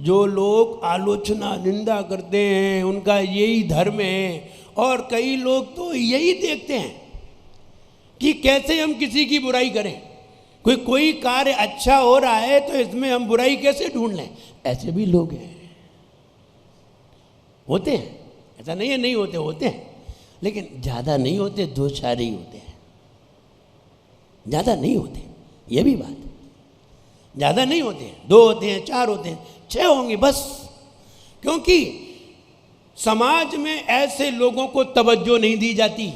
जो लोग आलोचना निंदा करते हैं उनका यही धर्म है, और कई लोग तो यही देखते हैं कि कैसे हम किसी की बुराई करें। कोई कार्य अच्छा हो रहा है तो इसमें हम बुराई कैसे ढूंढ लें, ऐसे भी लोग हैं, होते हैं। ऐसा नहीं है नहीं होते, होते हैं, लेकिन ज़्यादा नहीं होते, 2-4 ही होते हैं, ज़्यादा नहीं होते। ये भी बात है, ज़्यादा नहीं होते हैं, 2 होते हैं, 4 होते हैं, 6 होंगे बस। क्योंकि समाज में ऐसे लोगों को तवज्जो नहीं दी जाती।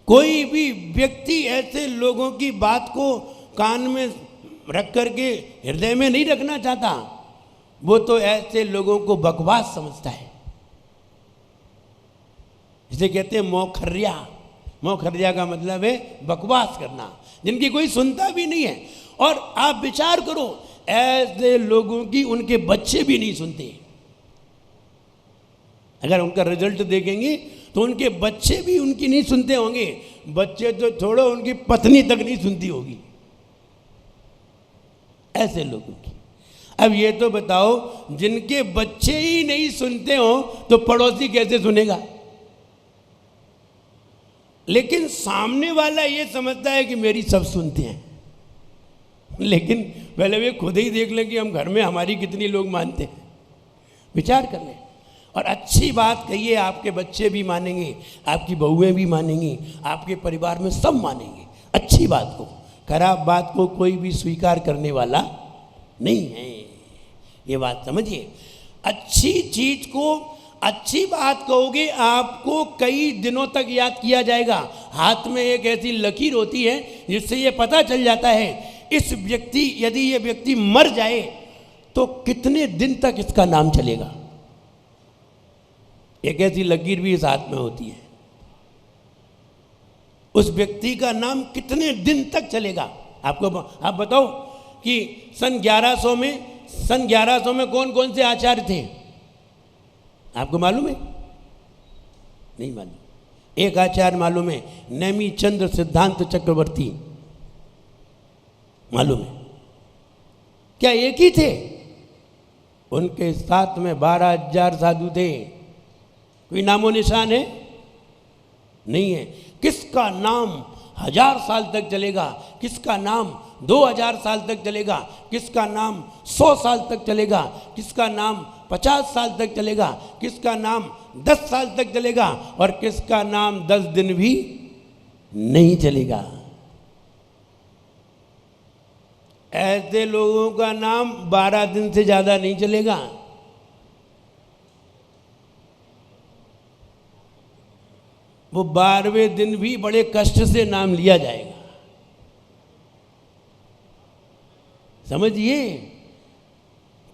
कोई भी व्यक्ति ऐसे लोगों की बात को कान में रख करके हृदय में नहीं रखना चाहता, वो तो ऐसे लोगों को बकवास समझता है। इसे कहते हैं मौखर्या। मौखर्या का मतलब है बकवास करना, जिनकी कोई सुनता भी नहीं है। और आप विचार करो, ऐसे लोगों की उनके बच्चे भी नहीं सुनते। अगर उनका रिजल्ट देखेंगे तो उनके बच्चे भी उनकी नहीं सुनते होंगे। बच्चे तो छोड़ो, उनकी पत्नी तक नहीं सुनती होगी ऐसे लोगों की। अब ये तो बताओ, जिनके बच्चे ही नहीं सुनते हो तो पड़ोसी कैसे सुनेगा? लेकिन सामने वाला ये समझता है कि मेरी सब सुनते हैं, लेकिन पहले वे खुद ही देख लें कि हम घर में हमारी कितनी लोग मानते हैं। विचार कर लें और अच्छी बात कहिए, आपके बच्चे भी मानेंगे, आपकी बहुएं भी मानेंगी, आपके परिवार में सब मानेंगे अच्छी बात को। खराब बात को कोई भी स्वीकार करने वाला नहीं है, ये बात समझिए। अच्छी चीज को अच्छी बात कहोगे, आपको कई दिनों तक याद किया जाएगा। हाथ में एक ऐसी लकीर होती है जिससे ये पता चल जाता है इस व्यक्ति, यदि ये व्यक्ति मर जाए तो कितने दिन तक इसका नाम चलेगा। एक ऐसी लकीर भी इस हाथ में होती है, उस व्यक्ति का नाम कितने दिन तक चलेगा। आपको आप बताओ कि सन 1100 में कौन कौन से आचार्य थे, आपको मालूम है? नहीं मालूम। एक आचार्य मालूम है, नेमी चंद्र सिद्धांत चक्रवर्ती, मालूम है? क्या एक ही थे? उनके साथ में 12,000 साधु थे। कोई नामो निशान है? नहीं है। किसका नाम 1000 साल तक चलेगा, किसका नाम 2000 साल तक चलेगा, किसका नाम 100 साल तक चलेगा, किसका नाम 50 साल तक चलेगा, किसका नाम 10 साल तक चलेगा, और किसका नाम 10 दिन भी नहीं चलेगा। ऐसे लोगों का नाम 12 दिन से ज्यादा नहीं चलेगा। वो 12वें दिन भी बड़े कष्ट से नाम लिया जाएगा। समझिए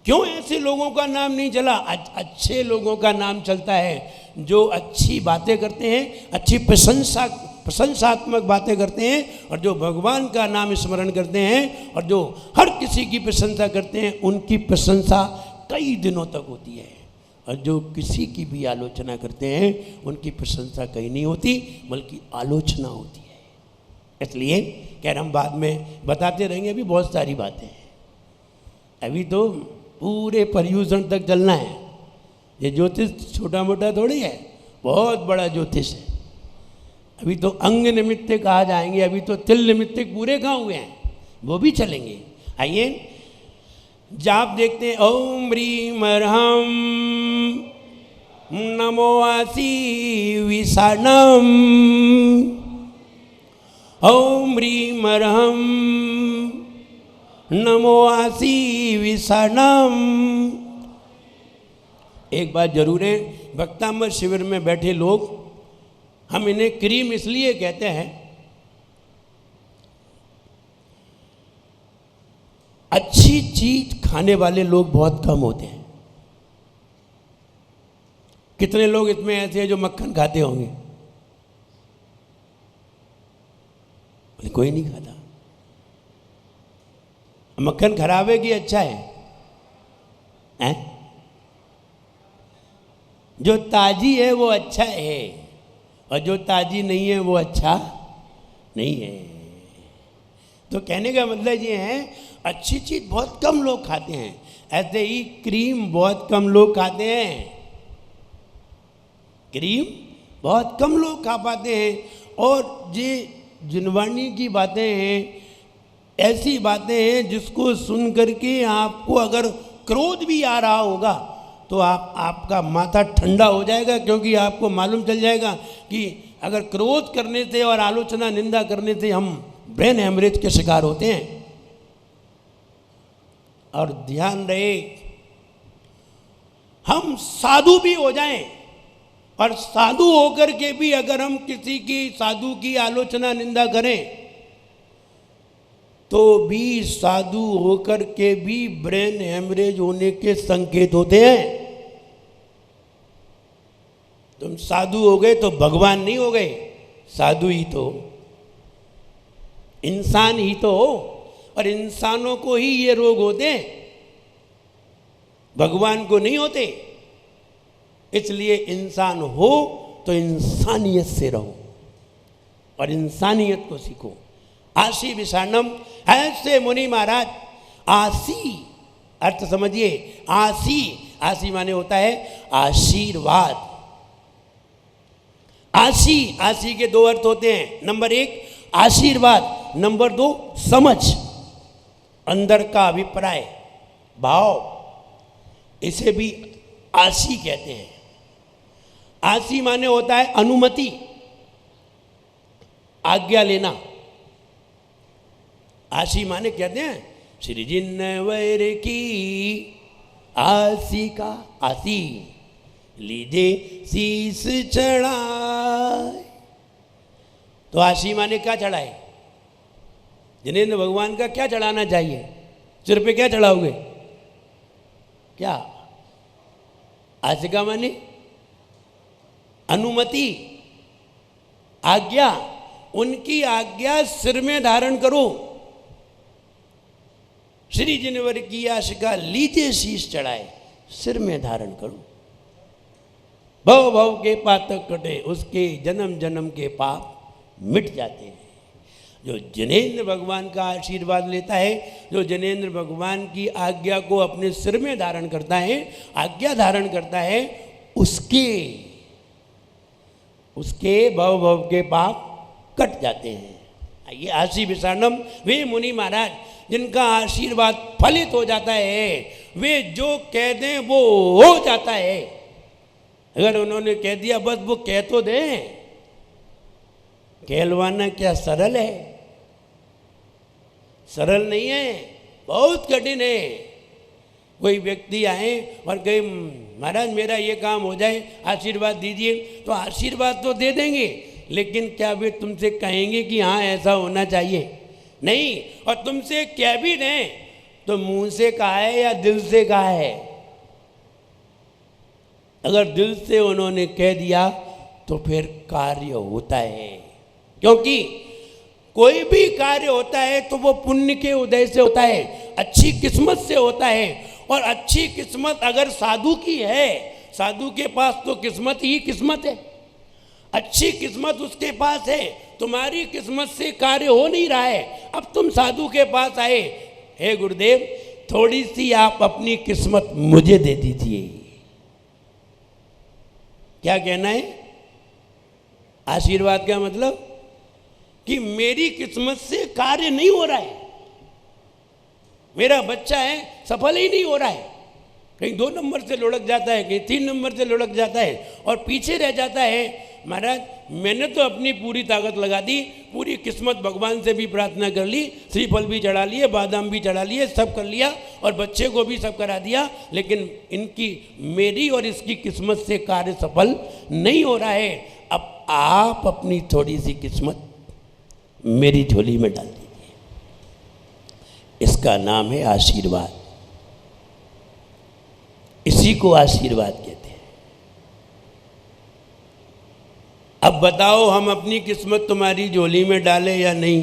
क्यों ऐसे लोगों का नाम नहीं चला। अच्छे लोगों का नाम चलता है, जो अच्छी बातें करते हैं, अच्छी प्रशंसात्मक बातें करते हैं, और जो भगवान का नाम स्मरण करते हैं, और जो हर किसी की प्रशंसा करते हैं, उनकी प्रशंसा कई दिनों तक होती है। और जो किसी की भी आलोचना करते हैं, उनकी प्रशंसा कहीं नहीं होती, बल्कि आलोचना होती है। इसलिए खैर हम बाद में बताते रहेंगे, अभी बहुत सारी बातें हैं। अभी तो पूरे पर्यूषण तक चलना है। ये ज्योतिष छोटा मोटा थोड़ी है, बहुत बड़ा ज्योतिष है। अभी तो अंग निमित्त कहा जाएंगे, अभी तो तिल निमित्त पूरे कहाँ हुए हैं, वो भी चलेंगे। आइए जाप देखते हैं। ओम ह्रीम अर्हम नमो आसी विषाणम, ओम ह्रीम अर्हम नमो आसी विषाणम। एक बात जरूर है, भक्तामृत शिविर में बैठे लोग, हम इन्हें क्रीम इसलिए कहते हैं, अच्छी चीज खाने वाले लोग बहुत कम होते हैं। कितने लोग इसमें ऐसे हैं जो मक्खन खाते होंगे? कोई नहीं खाता। मक्खन खराब है कि अच्छा है? जो ताजी है वो अच्छा है, और जो ताजी नहीं है वो अच्छा नहीं है। तो कहने का मतलब ये है, अच्छी चीज़ बहुत कम लोग खाते हैं। ऐसे ही क्रीम बहुत कम लोग खाते हैं, क्रीम बहुत कम लोग खा पाते हैं। और ये जिनवाणी की बातें हैं, ऐसी बातें हैं जिसको सुन करके आपको अगर क्रोध भी आ रहा होगा तो आपका माथा ठंडा हो जाएगा, क्योंकि आपको मालूम चल जाएगा कि अगर क्रोध करने से और आलोचना निंदा करने से हम ब्रेन हेमरेज के शिकार होते हैं। और ध्यान रहे, हम साधु भी हो जाएं और साधु होकर के भी अगर हम किसी की साधु की आलोचना निंदा करें तो भी साधु होकर के भी ब्रेन हेमरेज होने के संकेत होते हैं। तुम साधु हो गए तो भगवान नहीं हो गए, साधु ही तो, इंसान ही तो हो। और इंसानों को ही ये रोग होते हैं, भगवान को नहीं होते। इसलिए इंसान हो तो इंसानियत से रहो और इंसानियत को सीखो। आशी विषाणम, ऐसे मुनि महाराज, आशी अर्थ समझिए, आशी, आशी माने होता है आशीर्वाद। आशी, आशी के दो अर्थ होते हैं, नंबर एक आशीर्वाद, नंबर दो समझ, अंदर का अभिप्राय, भाव, इसे भी आशी कहते हैं। आशी माने होता है अनुमति, आज्ञा लेना। आशी माने कहते हैं श्री जिन्नवर की आशी का, आशी लीजे शीस चढ़ाए। तो आशी माने क्या चढ़ाए? जिनेंद्र भगवान का क्या चढ़ाना चाहिए? सिर पे क्या चढ़ाओगे? क्या? आशिका माने अनुमति, आज्ञा। उनकी आज्ञा सिर में धारण करो। श्री जिनवर की आशिका लीजे शीश चढ़ाए, सिर में धारण करो। भव भव के पातक कटे, उसके जन्म जन्म के पाप मिट जाते हैं। जो जिनेंद्र भगवान का आशीर्वाद लेता है, जो जिनेंद्र भगवान की आज्ञा को अपने सिर में धारण करता है, आज्ञा धारण करता है, उसके भव भव के पाप कट जाते हैं। ये आशी विषाणम, वे मुनि महाराज जिनका आशीर्वाद फलित हो जाता है, वे जो कह दें वो हो जाता है। अगर उन्होंने कह दिया बस वो कह तो दें, कहलवाना क्या सरल है? सरल नहीं है, बहुत कठिन है। कोई व्यक्ति आए और कहे महाराज मेरा ये काम हो जाए, आशीर्वाद दीजिए, तो आशीर्वाद तो दे देंगे, लेकिन क्या वे तुमसे कहेंगे कि हाँ ऐसा होना चाहिए? नहीं। और तुमसे कह भी दें तो मुंह से कहा है या दिल से कहा है? अगर दिल से उन्होंने कह दिया तो फिर कार्य होता है, क्योंकि कोई भी कार्य होता है तो वो पुण्य के उदय से होता है, अच्छी किस्मत से होता है। और अच्छी किस्मत अगर साधु की है, साधु के पास तो किस्मत ही किस्मत है, अच्छी किस्मत उसके पास है। तुम्हारी किस्मत से कार्य हो नहीं रहा है, अब तुम साधु के पास आए, हे गुरुदेव थोड़ी सी आप अपनी किस्मत मुझे दे दीजिए। क्या कहना है? आशीर्वाद का मतलब कि मेरी किस्मत से कार्य नहीं हो रहा है, मेरा बच्चा है सफल ही नहीं हो रहा है, कहीं 2 नंबर से लुढ़क जाता है, कहीं 3 नंबर से लुढ़क जाता है और पीछे रह जाता है। महाराज मैंने तो अपनी पूरी ताकत लगा दी, पूरी किस्मत भगवान से भी प्रार्थना कर ली, श्रीफल भी चढ़ा लिए, बादाम भी चढ़ा लिए, सब कर लिया और बच्चे को भी सब करा दिया, लेकिन इनकी, मेरी और इसकी किस्मत से कार्य सफल नहीं हो रहा है। अब आप अपनी थोड़ी सी किस्मत मेरी झोली में डाल दीजिए। इसका नाम है आशीर्वाद। इसी को आशीर्वाद कहते हैं। अब बताओ हम अपनी किस्मत तुम्हारी झोली में डालें या नहीं?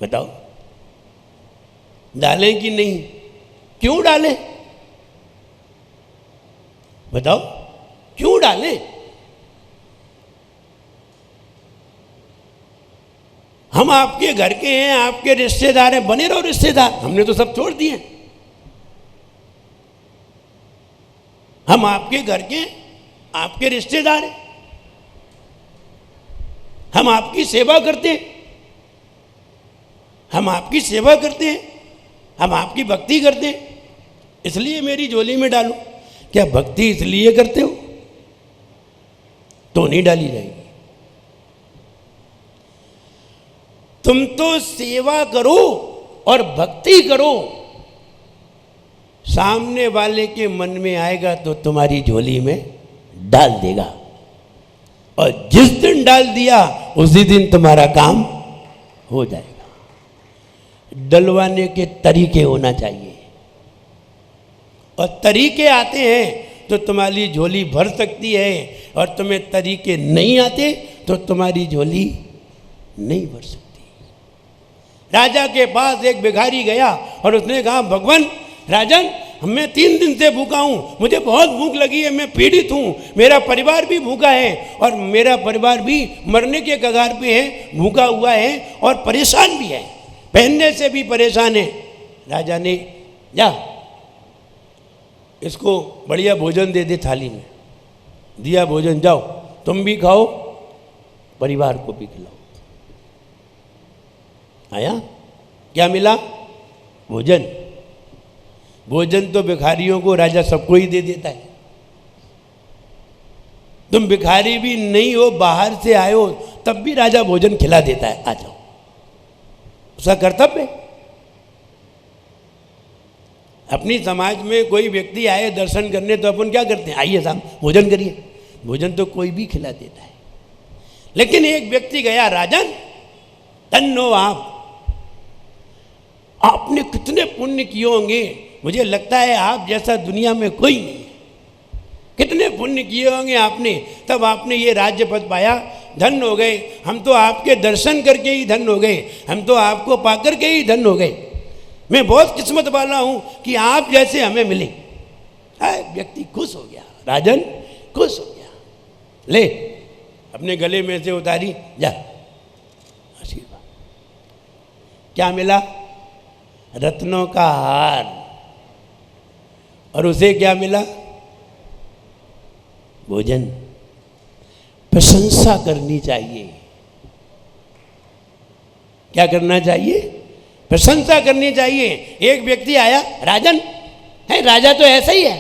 बताओ, डालें कि नहीं? क्यों डालें? बताओ क्यों डालें? हम आपके घर के हैं, आपके रिश्तेदार हैं, बने रहो रिश्तेदार, हमने तो सब छोड़ दिए। हम आपके घर के, आपके रिश्तेदार हैं, हम आपकी सेवा करते हैं, हम आपकी सेवा करते हैं, हम आपकी भक्ति करते हैं, इसलिए मेरी झोली में डालो। क्या भक्ति इसलिए करते हो तो नहीं डाली जाएगी। तुम तो सेवा करो और भक्ति करो, सामने वाले के मन में आएगा तो तुम्हारी झोली में डाल देगा, और जिस दिन डाल दिया उसी दिन तुम्हारा काम हो जाएगा। डलवाने के तरीके होना चाहिए, और तरीके आते हैं तो तुम्हारी झोली भर सकती है, और तुम्हें तरीके नहीं आते तो तुम्हारी झोली नहीं भर सकती। राजा के पास एक भिखारी गया और उसने कहा, भगवान राजन, मैं 3 दिन से भूखा हूँ, मुझे बहुत भूख लगी है, मैं पीड़ित हूँ, मेरा परिवार भी भूखा है, और मेरा परिवार भी मरने के कगार पे है, भूखा हुआ है और परेशान भी है, पहनने से भी परेशान है। राजा ने, जा इसको बढ़िया भोजन दे दे, थाली में दिया भोजन, जाओ तुम भी खाओ, परिवार को भी खिलाओ। आया, क्या मिला? भोजन। भोजन तो भिखारियों को राजा सबको ही दे देता है। तुम भिखारी भी नहीं हो, बाहर से आए हो, तब भी राजा भोजन खिला देता है, आ जाओ, उसका कर्तव्य है। अपनी समाज में कोई व्यक्ति आए दर्शन करने तो अपन क्या करते हैं, आइए साहब भोजन करिए, भोजन तो कोई भी खिला देता है। लेकिन एक व्यक्ति गया, राजन धन्नो आपने कितने पुण्य किए होंगे, मुझे लगता है आप जैसा दुनिया में कोई नहीं है, कितने पुण्य किए होंगे आपने, तब आपने ये राज्य पद पाया, धन हो गए, हम तो आपके दर्शन करके ही धन हो गए, हम तो आपको पाकर के ही धन हो गए, मैं बहुत किस्मत वाला हूं कि आप जैसे हमें मिले। व्यक्ति खुश हो गया, राजन खुश हो गया, ले अपने गले में से उतारी, जा आशीर्वाद। क्या मिला? रत्नों का हार। और उसे क्या मिला? भोजन। प्रशंसा करनी चाहिए। क्या करना चाहिए? प्रशंसा करनी चाहिए। एक व्यक्ति आया, राजन है, राजा तो ऐसा ही है,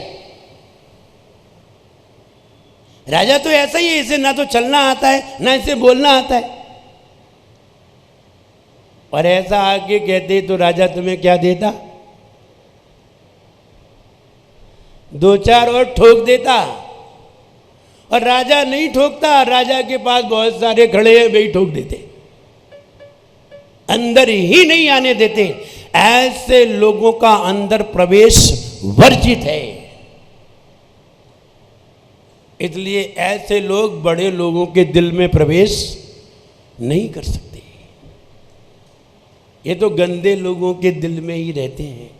राजा तो ऐसा ही है, इसे ना तो चलना आता है ना इसे बोलना आता है। और ऐसा आके कहते तो राजा तुम्हें क्या देता? 2-4 और ठोक देता। और राजा नहीं ठोकता, राजा के पास बहुत सारे खड़े हैं, वे ही ठोक देते, अंदर ही नहीं आने देते। ऐसे लोगों का अंदर प्रवेश वर्जित है। इसलिए ऐसे लोग बड़े लोगों के दिल में प्रवेश नहीं कर सकते। ये तो गंदे लोगों के दिल में ही रहते हैं,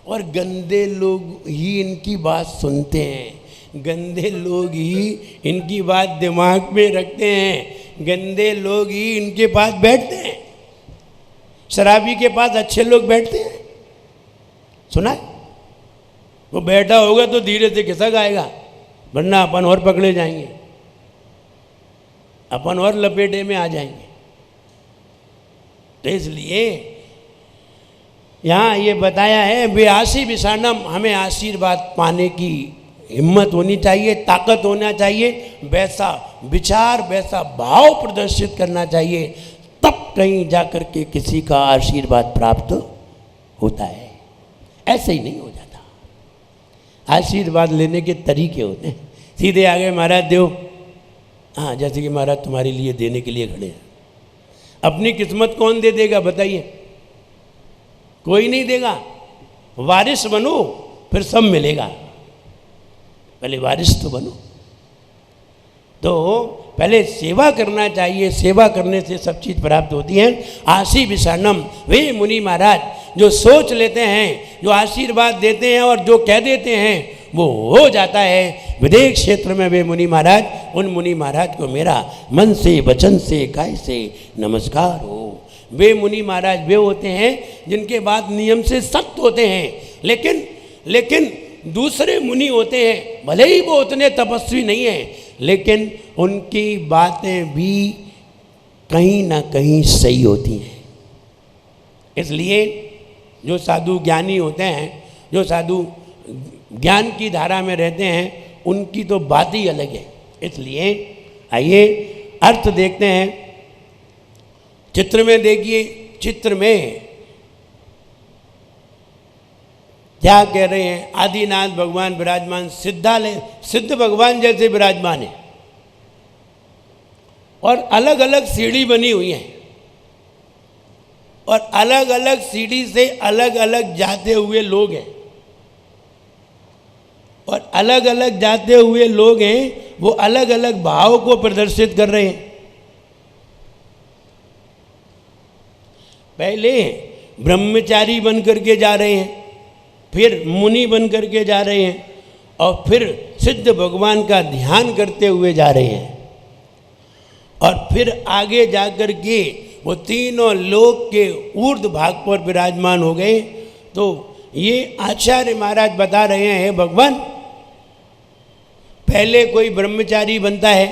और गंदे लोग ही इनकी बात सुनते हैं, गंदे लोग ही इनकी बात दिमाग में रखते हैं, गंदे लोग ही इनके पास बैठते हैं। शराबी के पास अच्छे लोग बैठते हैं, सुना है? वो बैठा होगा तो धीरे से खिसक आएगा, वरना अपन और पकड़े जाएंगे, अपन और लपेटे में आ जाएंगे। तो इसलिए यहाँ ये बताया है, बेआसी विषाणम, हमें आशीर्वाद पाने की हिम्मत होनी चाहिए, ताकत होना चाहिए, वैसा विचार वैसा भाव प्रदर्शित करना चाहिए, तब कहीं जाकर के किसी का आशीर्वाद प्राप्त होता है। ऐसे ही नहीं हो जाता। आशीर्वाद लेने के तरीके होते हैं। सीधे आ गए, महाराज देव, हाँ जैसे कि महाराज तुम्हारे लिए देने के लिए खड़े हैं। अपनी किस्मत कौन दे देगा बताइए? कोई नहीं देगा। वारिस बनो फिर सब मिलेगा, पहले वारिस तो बनो। तो पहले सेवा करना चाहिए, सेवा करने से सब चीज़ प्राप्त होती है। आशी विषाणम, वे मुनि महाराज जो सोच लेते हैं, जो आशीर्वाद देते हैं और जो कह देते हैं वो हो जाता है। विदेश क्षेत्र में वे मुनि महाराज, उन मुनि महाराज को मेरा मन से वचन से काय से नमस्कार हो। वे मुनि महाराज वे होते हैं जिनके बात नियम से सख्त होते हैं, लेकिन दूसरे मुनि होते हैं, भले ही वो उतने तपस्वी नहीं हैं, लेकिन उनकी बातें भी कहीं ना कहीं सही होती हैं। इसलिए जो साधु ज्ञानी होते हैं, जो साधु ज्ञान की धारा में रहते हैं, उनकी तो बात ही अलग है। इसलिए आइए अर्थ देखते हैं। चित्र में देखिए, चित्र में क्या कह रहे हैं? आदिनाथ भगवान विराजमान, सिद्ध भगवान जैसे विराजमान है, और अलग अलग सीढ़ी बनी हुई है, और अलग अलग सीढ़ी से अलग अलग जाते हुए लोग हैं, और अलग अलग जाते हुए लोग हैं, वो अलग अलग भाव को प्रदर्शित कर रहे हैं। पहले ब्रह्मचारी बन करके जा रहे हैं, फिर मुनि बन करके जा रहे हैं, और फिर सिद्ध भगवान का ध्यान करते हुए जा रहे हैं, और फिर आगे जाकर के वो तीनों लोक के ऊर्ध्व भाग पर विराजमान हो गए। तो ये आचार्य महाराज बता रहे हैं, भगवान पहले कोई ब्रह्मचारी बनता है,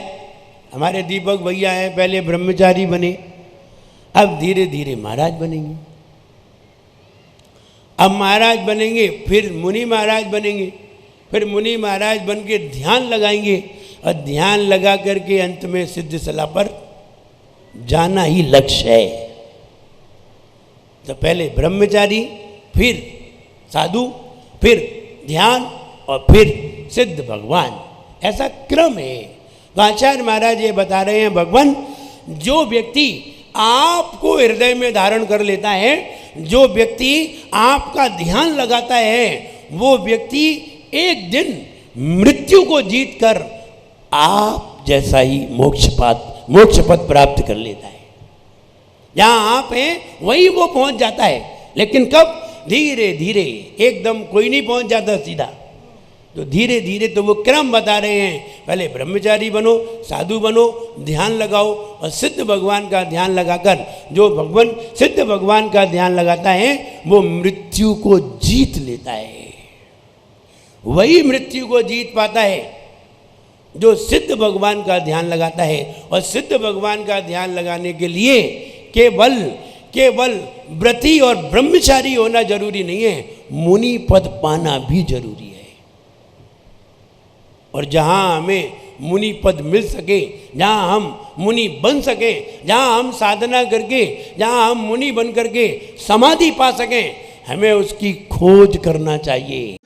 हमारे दीपक भैया हैं, पहले ब्रह्मचारी बने, अब धीरे धीरे महाराज बनेंगे, अब महाराज बनेंगे, फिर मुनि महाराज बनेंगे, फिर मुनि महाराज बन के ध्यान लगाएंगे, और ध्यान लगा करके अंत में सिद्ध सला पर जाना ही लक्ष्य है। तो पहले ब्रह्मचारी, फिर साधु, फिर ध्यान, और फिर सिद्ध भगवान, ऐसा क्रम है। तो आचार्य महाराज ये बता रहे हैं, भगवान जो व्यक्ति आपको हृदय में धारण कर लेता है, जो व्यक्ति आपका ध्यान लगाता है, वो व्यक्ति एक दिन मृत्यु को जीतकर आप जैसा ही मोक्ष पद प्राप्त कर लेता है। जहाँ आप हैं वही वो पहुँच जाता है, लेकिन कब? धीरे धीरे, एकदम कोई नहीं पहुँच जाता सीधा, तो धीरे धीरे। तो वो क्रम बता रहे हैं, पहले ब्रह्मचारी बनो, साधु बनो, ध्यान लगाओ, और सिद्ध भगवान का ध्यान लगाकर, जो भगवान सिद्ध भगवान का ध्यान लगाता है, वो मृत्यु को जीत लेता है। वही मृत्यु को जीत पाता है जो सिद्ध भगवान का ध्यान लगाता है। और सिद्ध भगवान का ध्यान लगाने के लिए केवल व्रती और ब्रह्मचारी होना जरूरी नहीं है, मुनि पद पाना भी जरूरी है। और जहाँ हमें मुनि पद मिल सके, जहाँ हम मुनि बन सके, जहाँ हम साधना करके, जहाँ हम मुनि बन करके समाधि पा सकें, हमें उसकी खोज करना चाहिए।